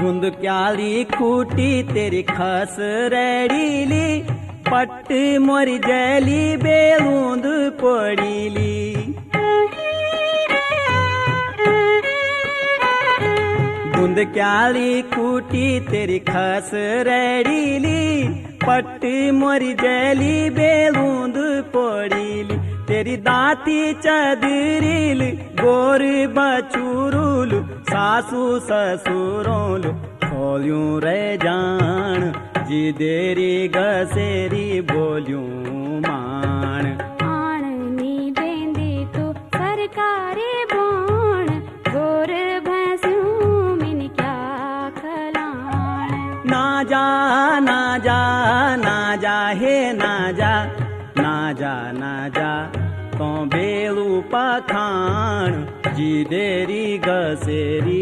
गुंद क्याली खूटी तेरी खस रेडीली, पट्ट मोरी जैली बेलूंद पड़ीली। गुंद क्याली खूटी तेरी खस रेडीली, पट्ट मोरी जैली बेलूंद पड़ीली। तेरी दाती चदरील गोर बचूरुल, सासू ससुरोल खोल्यूं रे जान, जी देरी गसेरी बोल्यूं माण। आणनी देंदी तो सरकारी बोण, गोर भैंसूं मिन क्या खलाण। ना जा ना जा ना जा हे ना जा, ना जा ना जा तो बेलू पखाण, जी देरी गसेरी